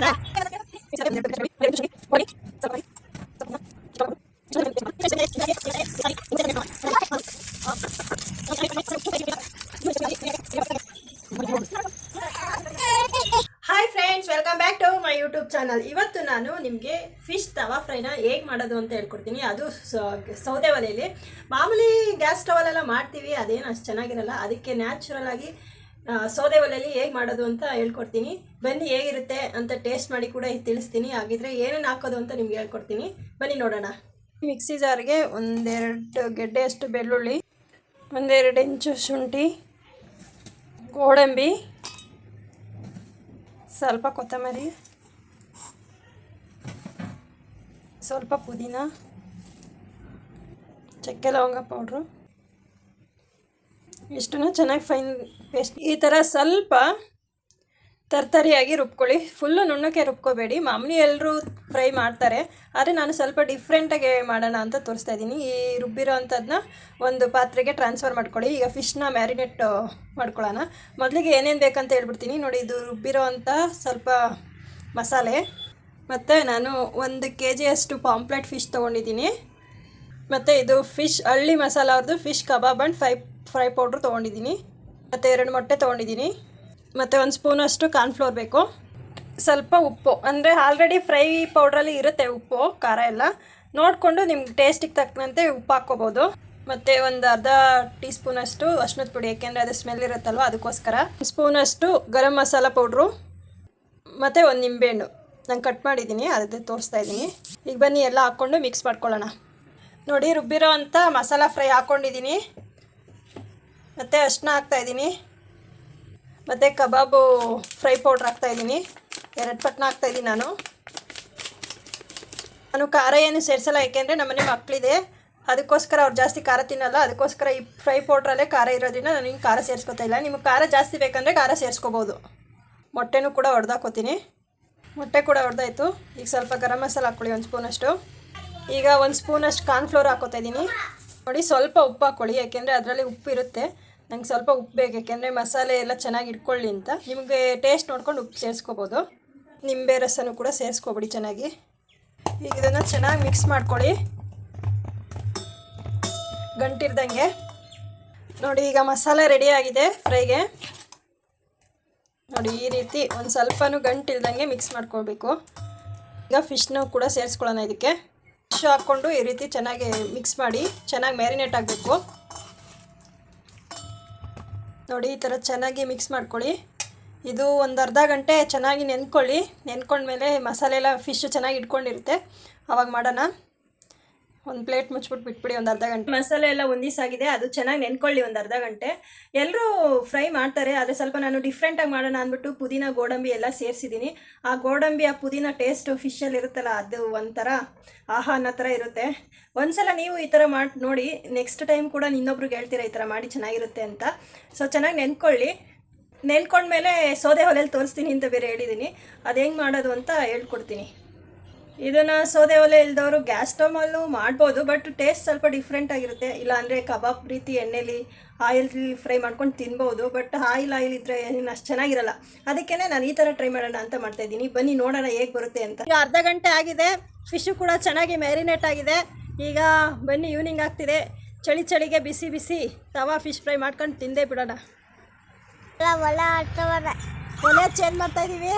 Hi friends, welcome back to my YouTube channel. ಇವತ್ತು ನಾನು ನಿಮಗೆ ಫಿಶ್ ತವಾ ಫ್ರೈನ ಹೇಗೆ ಮಾಡೋದು ಅಂತ ಹೇಳ್ಕೊಡ್ತೀನಿ. ಅದು ಸೌದೆ ಒಲೆಯಲ್ಲಿ. ಮಾಮೂಲಿ ಗ್ಯಾಸ್ ಸ್ಟವಲ್ಲೆಲ್ಲ ಮಾಡ್ತೀವಿ, ಅದೇನು ಅಷ್ಟು ಚೆನ್ನಾಗಿರಲ್ಲ. ಅದಕ್ಕೆ ನ್ಯಾಚುರಲ್ ಆಗಿ ಸೌದೆ ಒಲೆಯಲ್ಲಿ ಹೇಗೆ ಮಾಡೋದು ಅಂತ ಹೇಳ್ಕೊಡ್ತೀನಿ. ಬನ್ನಿ, ಹೇಗಿರುತ್ತೆ ಅಂತ ಟೇಸ್ಟ್ ಮಾಡಿ ಕೂಡ ತಿಳಿಸ್ತೀನಿ. ಹಾಗಿದ್ರೆ ಏನೇನು ಹಾಕೋದು ಅಂತ ನಿಮ್ಗೆ ಹೇಳ್ಕೊಡ್ತೀನಿ, ಬನ್ನಿ ನೋಡೋಣ. ಮಿಕ್ಸಿ ಜಾರ್ಗೆ ಒಂದೆರಡು ಗೆಡ್ಡೆಯಷ್ಟು ಬೆಳ್ಳುಳ್ಳಿ, ಒಂದೆರಡು ಇಂಚು ಶುಂಠಿ, ಗೋಡಂಬಿ, ಸ್ವಲ್ಪ ಕೊತ್ತಂಬರಿ, ಸ್ವಲ್ಪ ಪುದೀನ, ಚಕ್ಕೆ ಲವಂಗ ಪೌಡ್ರು, ಇಷ್ಟನ್ನು ಚೆನ್ನಾಗಿ ಫೈನ್ ಪೇಸ್ಟ್. ಈ ಥರ ಸ್ವಲ್ಪ ತರ್ತರಿಯಾಗಿ ರುಬ್ಕೊಳ್ಳಿ. ಫುಲ್ಲು ನುಣ್ಣಕ್ಕೆ ರುಬ್ಕೋಬೇಡಿ. ಮಾಮೂಲಿ ಎಲ್ಲರೂ ಫ್ರೈ ಮಾಡ್ತಾರೆ, ಆದರೆ ನಾನು ಸ್ವಲ್ಪ ಡಿಫ್ರೆಂಟಾಗಿ ಮಾಡೋಣ ಅಂತ ತೋರಿಸ್ತಾ ಇದ್ದೀನಿ. ಈ ರುಬ್ಬಿರೋ ಅಂಥದ್ದನ್ನ ಒಂದು ಪಾತ್ರೆಗೆ ಟ್ರಾನ್ಸ್ಫರ್ ಮಾಡ್ಕೊಳ್ಳಿ. ಈಗ ಫಿಶ್ನ ಮ್ಯಾರಿನೇಟ್ ಮಾಡ್ಕೊಳ್ಳೋಣ. ಮೊದಲಿಗೆ ಏನೇನು ಬೇಕಂತ ಹೇಳ್ಬಿಡ್ತೀನಿ ನೋಡಿ. ಇದು ರುಬ್ಬಿರೋ ಅಂಥ ಸ್ವಲ್ಪ ಮಸಾಲೆ, ಮತ್ತು ನಾನು 1 kg ಪಾಂಪ್ಲೆಟ್ ಫಿಶ್ ತೊಗೊಂಡಿದ್ದೀನಿ. ಮತ್ತು ಇದು ಫಿಶ್ ಹಳ್ಳಿ ಮಸಾಲ ಅವ್ರದ್ದು fish kebab and fry powder ತೊಗೊಂಡಿದ್ದೀನಿ. ಮತ್ತು 2 ಮೊಟ್ಟೆ ತೊಗೊಂಡಿದ್ದೀನಿ. ಮತ್ತು 1 ಸ್ಪೂನಷ್ಟು ಕಾರ್ನ್ಫ್ಲೋರ್ ಬೇಕು. ಸ್ವಲ್ಪ ಉಪ್ಪು, ಅಂದರೆ ಆಲ್ರೆಡಿ ಫ್ರೈ ಪೌಡ್ರಲ್ಲಿ ಇರುತ್ತೆ ಉಪ್ಪು ಖಾರ ಎಲ್ಲ, ನೋಡಿಕೊಂಡು ನಿಮ್ಗೆ ಟೇಸ್ಟಿಗೆ ತಕ್ಕಂತೆ ಉಪ್ಪು ಹಾಕ್ಕೋಬೋದು. ಮತ್ತು ಒಂದು ಅರ್ಧ ಟೀ ಸ್ಪೂನಷ್ಟು ಅರ್ಶಿನದ ಪುಡಿ, ಯಾಕೆಂದರೆ ಅದು ಸ್ಮೆಲ್ ಇರುತ್ತಲ್ವ ಅದಕ್ಕೋಸ್ಕರ. 1 ಸ್ಪೂನಷ್ಟು ಗರಂ ಮಸಾಲ ಪೌಡ್ರು, ಮತ್ತು 1 ನಿಂಬೆಹಣ್ಣು ನಾನು ಕಟ್ ಮಾಡಿದ್ದೀನಿ, ಅದು ತೋರಿಸ್ತಾ ಇದ್ದೀನಿ. ಈಗ ಬನ್ನಿ ಎಲ್ಲ ಹಾಕ್ಕೊಂಡು ಮಿಕ್ಸ್ ಮಾಡ್ಕೊಳ್ಳೋಣ. ನೋಡಿ, ರುಬ್ಬಿರೋ ಅಂಥ ಮಸಾಲ ಫ್ರೈ ಹಾಕ್ಕೊಂಡಿದ್ದೀನಿ. ಮತ್ತು ಅರಿಶಿನ ಹಾಕ್ತಾಯಿದ್ದೀನಿ. ಮತ್ತು ಕಬಾಬು ಫ್ರೈ ಪೌಡ್ರ್ ಹಾಕ್ತಾಯಿದ್ದೀನಿ. 2 ಪಟ್ನ ಹಾಕ್ತಾಯಿದ್ದೀನಿ. ನಾನು ಖಾರ ಏನು ಸೇರಿಸಲ್ಲ, ಏಕೆಂದರೆ ನಮ್ಮನೆ ಮಕ್ಕಳಿದೆ, ಅದಕ್ಕೋಸ್ಕರ ಅವ್ರು ಜಾಸ್ತಿ ಖಾರ ತಿನ್ನಲ್ಲ. ಅದಕ್ಕೋಸ್ಕರ ಈ ಫ್ರೈ ಪೌಡ್ರಲ್ಲೇ ಖಾರ ಇರೋದ್ರಿಂದ ನನಗೆ ಖಾರ ಸೇರಿಸ್ಕೊತಾ ಇಲ್ಲ. ನಿಮಗೆ ಖಾರ ಜಾಸ್ತಿ ಬೇಕಂದರೆ ಖಾರ ಸೇರಿಸ್ಕೋಬೋದು. ಮೊಟ್ಟೆನೂ ಕೂಡ ಹೊಡೆದಾಕೋತೀನಿ. ಮೊಟ್ಟೆ ಕೂಡ ಹೊಡೆದಾಯ್ತು. ಈಗ ಸ್ವಲ್ಪ ಗರಂ ಮಸಾಲ ಹಾಕ್ಕೊಳ್ಳಿ, 1 ಸ್ಪೂನಷ್ಟು. ಈಗ 1 ಸ್ಪೂನಷ್ಟು ಕಾರ್ನ್ಫ್ಲೋರ್ ಹಾಕ್ಕೋತಾ ಇದ್ದೀನಿ. ನೋಡಿ, ಸ್ವಲ್ಪ ಉಪ್ಪು ಹಾಕ್ಕೊಳ್ಳಿ, ಯಾಕೆಂದರೆ ಅದರಲ್ಲಿ ಉಪ್ಪು ಇರುತ್ತೆ. ನಂಗೆ ಸ್ವಲ್ಪ ಉಪ್ಪು ಬೇಕು, ಯಾಕೆಂದರೆ ಮಸಾಲೆ ಎಲ್ಲ ಚೆನ್ನಾಗಿ ಇಟ್ಕೊಳ್ಳಿ ಅಂತ. ನಿಮಗೆ ಟೇಸ್ಟ್ ನೋಡ್ಕೊಂಡು ಉಪ್ಪು ಸೇರಿಸ್ಕೋಬೋದು. ನಿಂಬೆ ರಸನೂ ಕೂಡ ಸೇರಿಸ್ಕೊಬಿಡಿ ಚೆನ್ನಾಗಿ. ಈಗ ಇದನ್ನು ಚೆನ್ನಾಗಿ ಮಿಕ್ಸ್ ಮಾಡ್ಕೊಳ್ಳಿ, ಗಂಟಿರ್ದಂಗೆ. ನೋಡಿ, ಈಗ ಮಸಾಲೆ ರೆಡಿಯಾಗಿದೆ ಫ್ರೈಗೆ. ನೋಡಿ, ಈ ರೀತಿ ಒಂದು ಸ್ವಲ್ಪನೂ ಗಂಟಿಲ್ದಂಗೆ ಮಿಕ್ಸ್ ಮಾಡ್ಕೊಳ್ಬೇಕು. ಈಗ ಫಿಶ್ನೂ ಕೂಡ ಸೇರಿಸ್ಕೊಳ್ಳೋಣ. ಇದಕ್ಕೆ ಫಿಶ್ ಹಾಕ್ಕೊಂಡು ಈ ರೀತಿ ಚೆನ್ನಾಗಿ ಮಿಕ್ಸ್ ಮಾಡಿ ಚೆನ್ನಾಗಿ ಮ್ಯಾರಿನೇಟ್ ಆಗಬೇಕು. ನೋಡಿ, ಈ ಥರ ಚೆನ್ನಾಗಿ ಮಿಕ್ಸ್ ಮಾಡ್ಕೊಳ್ಳಿ. ಇದು ಒಂದು ಅರ್ಧ ಗಂಟೆ ಚೆನ್ನಾಗಿ ನೆನ್ಕೊಳ್ಳಿ. ನೆನ್ಕೊಂಡ್ಮೇಲೆ ಮಸಾಲೆ ಎಲ್ಲ ಫಿಶ್ ಚೆನ್ನಾಗಿ ಇಟ್ಕೊಂಡಿರುತ್ತೆ, ಆವಾಗ ಮಾಡೋಣ. ಒಂದು ಪ್ಲೇಟ್ ಮುಚ್ಚಿಬಿಟ್ಟು ಬಿಟ್ಬಿಡಿ ಒಂದು ಅರ್ಧ ಗಂಟೆ. ಮಸಾಲೆ ಎಲ್ಲ ಒಂದಿಸಾಗಿದೆ, ಅದು ಚೆನ್ನಾಗಿ ನೆನ್ಕೊಳ್ಳಿ ಒಂದು ಅರ್ಧ ಗಂಟೆ. ಎಲ್ಲರೂ ಫ್ರೈ ಮಾಡ್ತಾರೆ, ಆದರೆ ಸ್ವಲ್ಪ ನಾನು ಡಿಫ್ರೆಂಟಾಗಿ ಮಾಡೋಣ ಅಂದ್ಬಿಟ್ಟು ಪುದೀನ ಗೋಡಂಬಿ ಎಲ್ಲ ಸೇರಿಸಿದ್ದೀನಿ. ಆ ಗೋಡಂಬಿ ಆ ಪುದೀನ ಟೇಸ್ಟು ಫಿಶಲ್ಲಿ ಇರುತ್ತಲ್ಲ, ಅದು ಒಂಥರ ಆಹಾ ಅನ್ನೋ ಥರ ಇರುತ್ತೆ. ಒಂದ್ಸಲ ನೀವು ಈ ಥರ ಮಾಡಿ ನೋಡಿ, ನೆಕ್ಸ್ಟ್ ಟೈಮ್ ಕೂಡ ಇನ್ನೊಬ್ರಿಗೆ ಹೇಳ್ತೀರಾ ಈ ಥರ ಮಾಡಿ ಚೆನ್ನಾಗಿರುತ್ತೆ ಅಂತ. ಸೊ ಚೆನ್ನಾಗಿ ನೆನ್ಕೊಳ್ಳಿ. ನೆನ್ಕೊಂಡ್ಮೇಲೆ ಸೌದೆ ಒಲೆಯಲ್ಲಿ ತೋರಿಸ್ತೀನಿ ಅಂತ ಬೇರೆ ಹೇಳಿದ್ದೀನಿ. ಅದು ಹೆಂಗೆ ಮಾಡೋದು ಅಂತ ಹೇಳ್ಕೊಡ್ತೀನಿ. ಇದನ್ನು ಸೌದೆ ಒಲೆ ಇಲ್ದವರು ಗ್ಯಾಸ್ ಸ್ಟವಲ್ಲೂ ಮಾಡ್ಬೋದು, ಬಟ್ ಟೇಸ್ಟ್ ಸ್ವಲ್ಪ ಡಿಫ್ರೆಂಟ್ ಆಗಿರುತ್ತೆ. ಇಲ್ಲಾಂದರೆ ಕಬಾಬ್ ರೀತಿ ಎಣ್ಣೆಲಿ ಆಯಿಲ್ ಫ್ರೈ ಮಾಡ್ಕೊಂಡು ತಿನ್ಬೋದು, ಬಟ್ ಆಯಿಲ್ ಇದ್ದರೆ ಅಷ್ಟು ಚೆನ್ನಾಗಿರಲ್ಲ. ಅದಕ್ಕೇ ನಾನು ಈ ಥರ ಟ್ರೈ ಮಾಡೋಣ ಅಂತ ಮಾಡ್ತಾಯಿದ್ದೀನಿ. ಬನ್ನಿ ನೋಡೋಣ ಹೇಗೆ ಬರುತ್ತೆ ಅಂತ. ಈಗ ಅರ್ಧ ಗಂಟೆ ಆಗಿದೆ, ಫಿಶು ಕೂಡ ಚೆನ್ನಾಗಿ ಮ್ಯಾರಿನೇಟ್ ಆಗಿದೆ. ಈಗ ಬನ್ನಿ, ಈವ್ನಿಂಗ್ ಆಗ್ತಿದೆ, ಚಳಿಗೆ ಬಿಸಿ ಬಿಸಿ ತವಾ ಫಿಶ್ ಫ್ರೈ ಮಾಡ್ಕೊಂಡು ತಿಂದೇ ಬಿಡೋಣ. ಒಲೆ ಚೇಂಜ್ ಮಾಡ್ತಾ ಇದ್ದೀವಿ.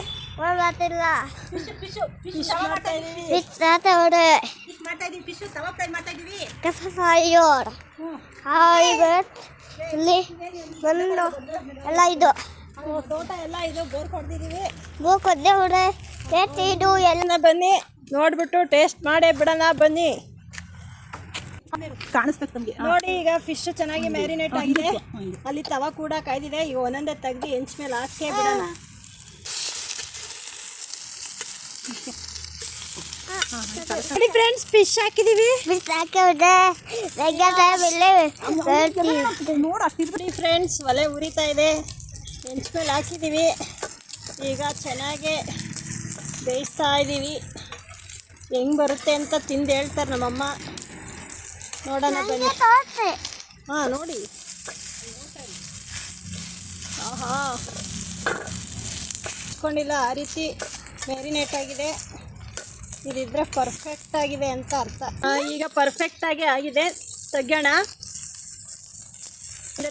ತೋಟ ಎಲ್ಲ ಇದು ಬೋರ್ ಕೊಡ್ತಿದ್ದೀವಿ. ಬನ್ನಿ ನೋಡ್ಬಿಟ್ಟು ಟೇಸ್ಟ್ ಮಾಡೇ ಬಿಡೋಣ. ಬನ್ನಿ, ಕಾಣಿಸ್ಬೇಕು ನಮಗೆ. ನೋಡಿ, ಈಗ ಫಿಶ್ ಚೆನ್ನಾಗಿ ಮ್ಯಾರಿನೇಟ್ ಆಗಿದೆ. ಅಲ್ಲಿ ತವಾ ಕೂಡ ಕಾಯ್ದಿದೆ. ಈಗ ಒಂದೊಂದೇ ತೆಗ್ದು ಹೆಂಚ ಮೇಲೆ ಹಾಕೇ ಬಿಡೋಣ. ನೋಡಿ ಫ್ರೆಂಡ್ಸ್, ಫಿಶ್ ಹಾಕಿದೀವಿ. ನೋಡಿ ಫ್ರೆಂಡ್ಸ್, ಒಲೆ ಉರಿತಾ ಇದೆ, ಹೆಂಚ ಮೇಲೆ ಹಾಕಿದ್ದೀವಿ. ಈಗ ಚೆನ್ನಾಗಿ ಬೇಯಿಸ್ತಾ ಇದ್ದೀವಿ. ಹೆಂಗೆ ಬರುತ್ತೆ ಅಂತ ತಿಂದು ಹೇಳ್ತಾರೆ ನಮ್ಮಮ್ಮ. ನೋಡೋಣ ಬನ್ನಿ. ಹಾಂ, ನೋಡಿ, ಆಹಾ, ಇಟ್ಕೊಂಡಿಲ್ಲ ಆ ರೀತಿ ಮ್ಯಾರಿನೇಟ್ ಆಗಿದೆ. ಇದಿದ್ರೆ ಪರ್ಫೆಕ್ಟ್ ಆಗಿದೆ ಅಂತ ಅರ್ಥ. ಈಗ ಪರ್ಫೆಕ್ಟಾಗಿ ಆಗಿದೆ. ತೆಗ್ಯೋಣ,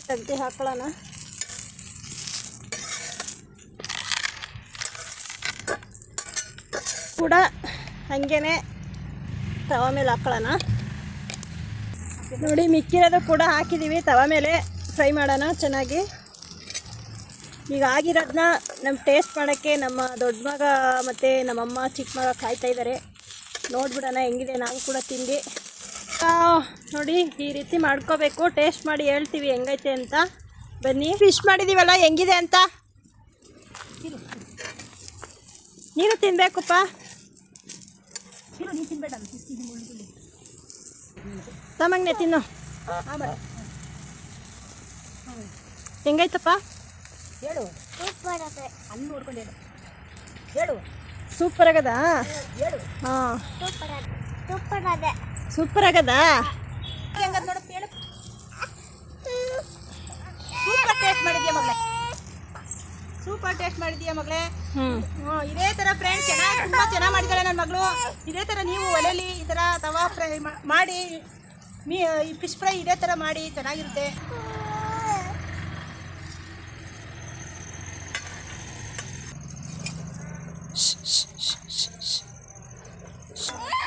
ತೆಗ್ದು ಹಾಕೊಳ್ಳೋಣ. ಕೂಡ ಹಾಗೇ ತವ ಮೇಲೆ ಹಾಕೊಳ್ಳೋಣ. ನೋಡಿ, ಮಿಕ್ಕಿರೋದು ಕೂಡ ಹಾಕಿದ್ದೀವಿ ತವ ಮೇಲೆ. ಫ್ರೈ ಮಾಡೋಣ ಚೆನ್ನಾಗಿ. ಈಗ ಆಗಿರೋದನ್ನ ನಮ್ಮ ಟೇಸ್ಟ್ ಮಾಡೋಕ್ಕೆ ನಮ್ಮ ದೊಡ್ಡ ಮಗ ಮತ್ತು ನಮ್ಮಮ್ಮ ಚಿಕ್ಕ ಮಗ ಕಾಯ್ತಾ ಇದ್ದಾರೆ. ನೋಡ್ಬಿಡೋಣ ಹೆಂಗಿದೆ, ನಾವು ಕೂಡ ತಿಂದು. ನೋಡಿ, ಈ ರೀತಿ ಮಾಡ್ಕೋಬೇಕು. ಟೇಸ್ಟ್ ಮಾಡಿ ಹೇಳ್ತೀವಿ ಹೆಂಗೈತೆ ಅಂತ. ಬನ್ನಿ. ಫಿಶ್ ಮಾಡಿದ್ದೀವಲ್ಲ, ಹೆಂಗಿದೆ ಅಂತ ನೀನು ತಿನ್ನಬೇಕಪ್ಪ. ತಮ್ಮಂಗೆ ತಿನ್ನು. ಹೆಂಗೈತಪ್ಪ? ಹೇಳು. ಅಲ್ಲಿ ನೋಡ್ಕೊಂಡು ಹೇಳು. ಹೇಳು. ಸೂಪರ್ ಆಗದಾ? ಹೇಳು. ಹಾಂ, ಸೂಪರ್ ಆಗದಾ? ಹೆಂಗದ ನೋಡಪ್ಪ, ಹೇಳು. ಸೂಪರ್ ಟೇಸ್ಟ್ ಮಾಡಿದ್ಯಾ ಮಗಳೇ? ಸೂಪರ್ ಟೇಸ್ಟ್ ಮಾಡಿದ್ಯಾ ಮಗಳೇ? ಇದೇ ಥರ ಫ್ರೆಂಡ್ಸ್ ತುಂಬ ಚೆನ್ನಾಗಿ ಮಾಡಿದ್ದಾಳೆ ನನ್ನ ಮಗಳು. ಇದೇ ಥರ ನೀವು ಒಲೆಯಲ್ಲಿ ಈ ಥರ ತವಾ ಫ್ರೈ ಮಾಡಿ ಈ ಫಿಶ್ ಫ್ರೈ ಇದೇ ಥರ ಮಾಡಿ ಚೆನ್ನಾಗಿರುತ್ತೆ.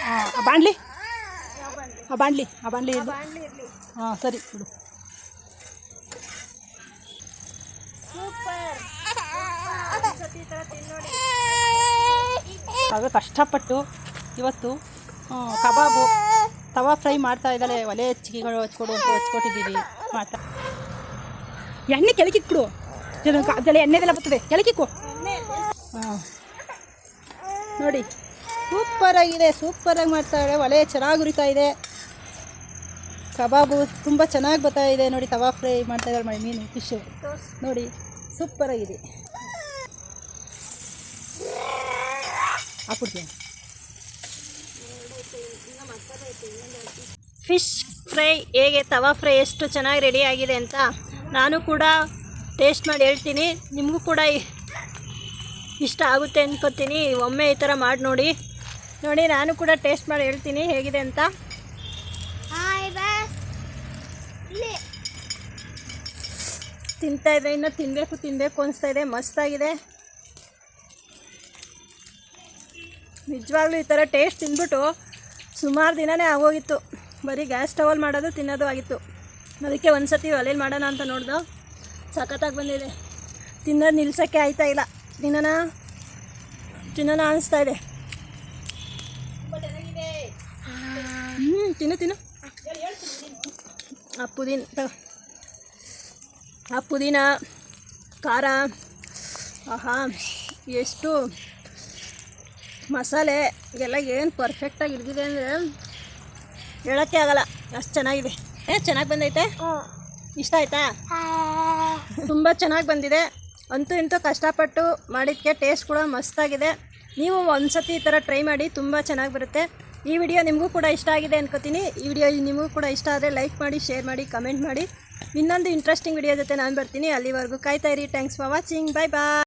ಆ ಬಾಣಲಿ ಹಾಂ, ಸರಿ ಬಿಡು. ಆಗ ಕಷ್ಟಪಟ್ಟು ಇವತ್ತು ಕಬಾಬು ತವಾ ಫ್ರೈ ಮಾಡ್ತಾ ಇದ್ದಾಳೆ. ಒಲೆ ಹಚ್ಚಿಗೆಗಳು ಹಚ್ಕೊಡು ಅಂತ ಹಚ್ಕೊಟ್ಟಿದ್ದೀವಿ. ಮಾಡ್ತಾ ಎಣ್ಣೆ ಕೆಳಕಿಕ್ಬಿಡು, ಅದೆಲ್ಲ ಎಣ್ಣೆದೆಲ್ಲ ಬರ್ತದೆ, ಕೆಳಕಿಕ್ಕು. ಹಾಂ, ನೋಡಿ ಸೂಪರಾಗಿದೆ. ಸೂಪರಾಗಿ ಮಾಡ್ತಾಳೆ. ಒಲೆ ಚೆನ್ನಾಗಿ ಉರಿತಾ ಇದೆ. ಕಬಾಬು ತುಂಬ ಚೆನ್ನಾಗಿ ಬರ್ತಾ ಇದೆ. ನೋಡಿ, ತವಾ ಫ್ರೈ ಮಾಡ್ತಾ ಇದ್ದಾಳೆ ಮಾಡಿ ಮೀನು ಫಿಶ್ಶು. ನೋಡಿ, ಸೂಪರಾಗಿದೆ. ಹಾಕ್ಬಿಡ್ತೀನಿ. ಫಿಶ್ ಫ್ರೈ ಹೇಗೆ, ತವಾ ಫ್ರೈ ಎಷ್ಟು ಚೆನ್ನಾಗಿ ರೆಡಿ ಆಗಿದೆ ಅಂತ ನಾನು ಕೂಡ ಟೇಸ್ಟ್ ಮಾಡಿ ಹೇಳ್ತೀನಿ. ನಿಮಗೂ ಕೂಡ ಇಷ್ಟ ಆಗುತ್ತೆ ಅಂದ್ಕೊತೀನಿ. ಒಮ್ಮೆ ಈ ಥರ ಮಾಡಿ ನೋಡಿ. ನಾನು ಕೂಡ ಟೇಸ್ಟ್ ಮಾಡಿ ಹೇಳ್ತೀನಿ ಹೇಗಿದೆ ಅಂತ. ತಿಂತಾ ಇದೆ, ಇನ್ನು ತಿನ್ನಬೇಕು ಅನಿಸ್ತಾ ಇದೆ. ಮಸ್ತಾಗಿದೆ ನಿಜವಾಗ್ಲೂ. ಈ ಥರ ಟೇಸ್ಟ್ ತಿಂದ್ಬಿಟ್ಟು ಸುಮಾರು ದಿನವೇ ಆಗೋಗಿತ್ತು. ಬರೀ ಗ್ಯಾಸ್ ಸ್ಟವಲ್ಲಿ ಮಾಡೋದು ತಿನ್ನೋದು ಆಗಿತ್ತು. ಅದಕ್ಕೆ ಒಂದು ಸತಿ ಒಲೆಯಲ್ಲಿ ಮಾಡೋಣ ಅಂತ ನೋಡ್ದು. ಸಖತ್ತಾಗಿ ಬಂದಿದೆ. ತಿನ್ನೋದು ನಿಲ್ಸೋಕ್ಕೆ ಆಯ್ತಾ ಇಲ್ಲ. ತಿನ್ನೋಣ ಅನಿಸ್ತಾ ಇದೆ. ತಿನ್ನು. ಆ ಪುದೀನ ಖಾರ, ಆಹಾ ಎಷ್ಟು ಮಸಾಲೆ ಎಲ್ಲ ಏನು ಪರ್ಫೆಕ್ಟಾಗಿ ಇರ್ಗಿದೆ ಅಂದರೆ ಹೇಳೋಕ್ಕೆ ಆಗಲ್ಲ, ಅಷ್ಟು ಚೆನ್ನಾಗಿದೆ. ಚೆನ್ನಾಗಿ ಬಂದೈತೆ? ಇಷ್ಟ ಆಯ್ತಾ? ತುಂಬ ಚೆನ್ನಾಗಿ ಬಂದಿದೆ. ಅಂತೂ ಇಂತೂ ಕಷ್ಟಪಟ್ಟು ಮಾಡಿದ್ದಕ್ಕೆ ಟೇಸ್ಟ್ ಕೂಡ ಮಸ್ತಾಗಿದೆ. ನೀವು ಒಂದು ಸತಿ ಈ ಥರ ಟ್ರೈ ಮಾಡಿ, ತುಂಬ ಚೆನ್ನಾಗಿ ಬರುತ್ತೆ. ಈ ವಿಡಿಯೋ ನಿಮಗೂ ಕೂಡ ಇಷ್ಟ ಆಗಿದೆ ಅನ್ಕೋತೀನಿ. ಈ ವಿಡಿಯೋ ನಿಮಗೂ ಕೂಡ ಇಷ್ಟ ಆದರೆ ಲೈಕ್ ಮಾಡಿ, ಶೇರ್ ಮಾಡಿ, ಕಮೆಂಟ್ ಮಾಡಿ. ಇನ್ನೊಂದು ಇಂಟ್ರೆಸ್ಟಿಂಗ್ ವಿಡಿಯೋ ಜೊತೆ ನಾನು ಬರ್ತೀನಿ. ಅಲ್ಲಿವರೆಗೂ ಕಾಯ್ತಾ ಇರಿ. Thanks for watching. Bye bye.